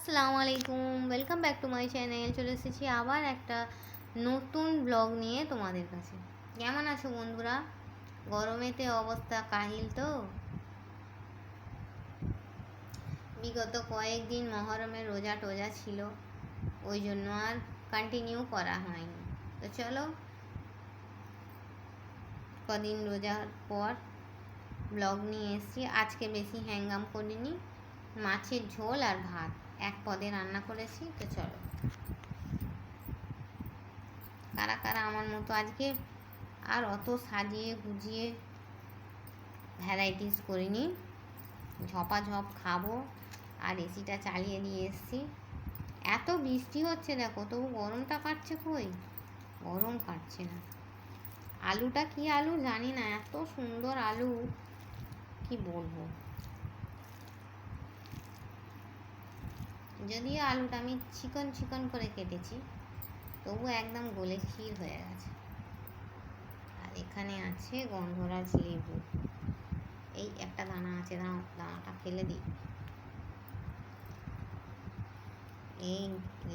আসসালামু আলাইকুম, welcome back to my channel. চলে এসেছি আবার একটা নতুন ব্লগ নিয়ে তোমাদের কাছে। কেমন আছো বন্ধুরা? গরমেতে অবস্থা কাহিল তো। বিগত কয়েকদিন মহরমের রোজা টোজা ছিল, ওই জন্য আর কন্টিনিউ করা হয়নি। তো চলো, কদিন রোজার পর ব্লগ নিয়ে এসেছি। আজকে বেশি হ্যাঙ্গাম করিনি, মাছের ঝোল আর ভাত এক পদে রান্না করেছি। তো চলো, কারা কারা আমার মতো আজকে আর অত সাজিয়ে গুজিয়ে ভ্যারাইটিস করিনি, ঝপাঝপ খাবো। আর এসিটা চালিয়ে দিয়ে এসছি। এত বৃষ্টি হচ্ছে দেখো, তবু গরমটা কাটছে কই? গরম কাটছে না। আলুটা কি আলু জানি না, এত সুন্দর আলু, কি বলবো। যদিও আলুটা আমি চিকন চিকন করে কেটেছি, তবু একদম গলে ক্ষীর হয়ে গেছে। আর এখানে আছে গন্ধরাজ লেবু, এই একটা দানা আছে, দানাটা ফেলে দিই। এই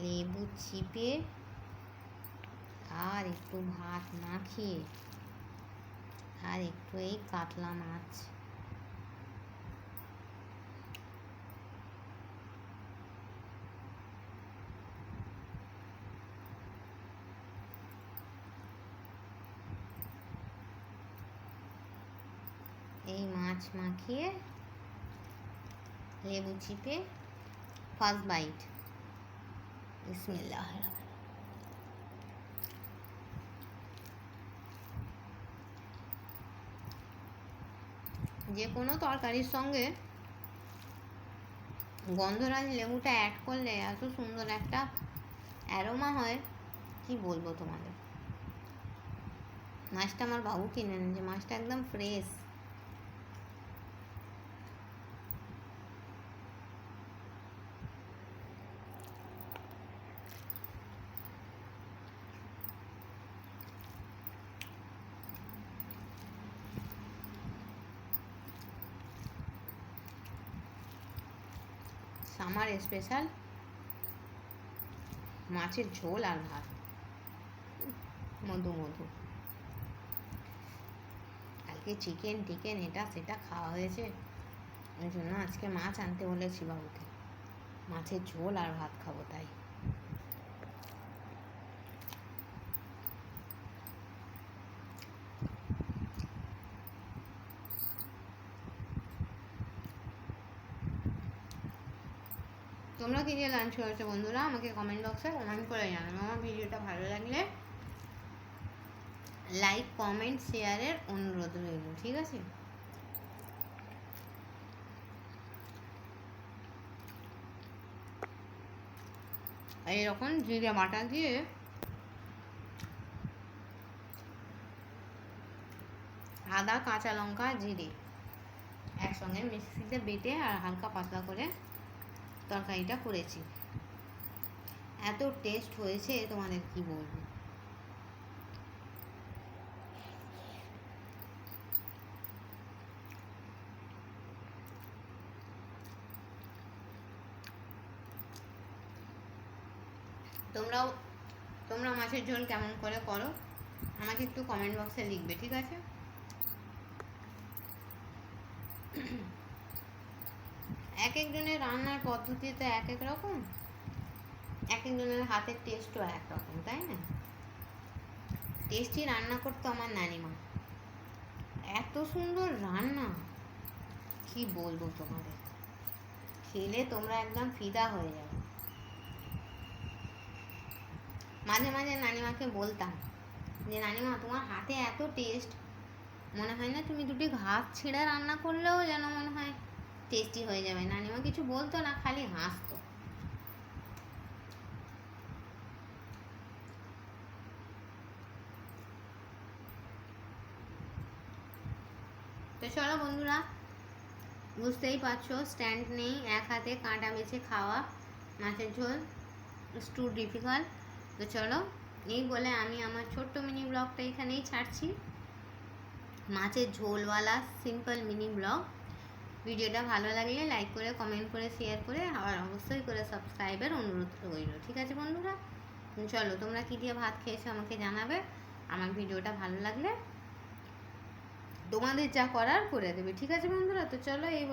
লেবু চিপে আর একটু ভাত মাখিয়ে আর একটু এই কাতলা মাছ, এই মাছ মাখিয়ে লেবু চিপে ফার্স্ট বাইট। বিসমিল্লাহ। যে কোনো তরকারির সঙ্গে গন্ধরাজ লেবুটা অ্যাড করলে এত সুন্দর একটা অ্যারোমা হয়, কি বলবো তোমাদের। মাছটা আমার বাবু কিনে এনেছে, মাছটা একদম ফ্রেশ। সামার স্পেশাল মাছের ঝোল আর ভাত, মধু মধু। কালকে চিকেন টিকেন এটা সেটা খাওয়া হয়েছে, ওই জন্য আজকে মাছ আনতে বলেছি বাবুকে। মাছের ঝোল আর ভাত খাবো তাই। তোমরা কি দিয়ে লাঞ্চ করেছো বন্ধুরা? আমাকে কমেন্ট বক্সে কমেন্ট করে জানাবে। আমার ভিডিওটা ভালো লাগলে লাইক কমেন্ট শেয়ারের অনুরোধ রইল, ঠিক আছে? এইরকম জিরে বাটা দিয়ে আদা কাঁচা লঙ্কা জিরে একসঙ্গে মিক্সিতে বেটে আর হালকা পাতলা করে তরকারিটা করেছি, এত টেস্ট হয়েছে তোমাদের কি বলবো। তোমরা মাছের ঝোল কেমন করে করো আমাকে একটু কমেন্ট বক্সে লিখবে, ঠিক আছে? এক একজনের রান্নার পদ্ধতি তো এক এক রকম, এক একজনের হাতের টেস্টও এক রকম, তাই না? টেস্টি রান্না করতো আমার নানিমা, এত সুন্দর রান্না, কি বলবো তোমাদের। খেলে তোমরা একদম ফিদা হয়ে যাবে। মাঝে মাঝে নানিমাকে বলতাম যে নানিমা তোমার হাতে এত টেস্ট, মনে হয় না তুমি দুটি ঘাস ছিঁড়ে রান্না করলেও যেন মনে হয় টেস্টি হয়ে যাবে। নানিমা কিছু বলতো না, খালি হাসতো। তো চলো বন্ধুরা, বুঝতেই পারছো স্ট্যান্ড নেই, এক হাতে কাঁটা বেছে খাওয়া মাছের ঝোল ইটস টু ডিফিকাল্ট। তো চলো, এই বলে আমি আমার ছোট্ট মিনি ব্লগটা এখানেই ছাড়ছি। মাছের ঝোলওয়ালা সিম্পল মিনি ব্লগ। ভিডিওটা ভালো লাগলে লাইক করে, কমেন্ট করে, শেয়ার করে, আর অবশ্যই করে সাবস্ক্রাইবের অনুরোধ রইল। ঠিক আছে বন্ধুরা, চলো তোমরা কী দিয়ে ভাত খেয়েছো আমাকে জানাবে। আমার ভিডিওটা ভালো লাগলে তোমাদের যা করার করে দেবে। ঠিক আছে বন্ধুরা, তো চলো এই বলে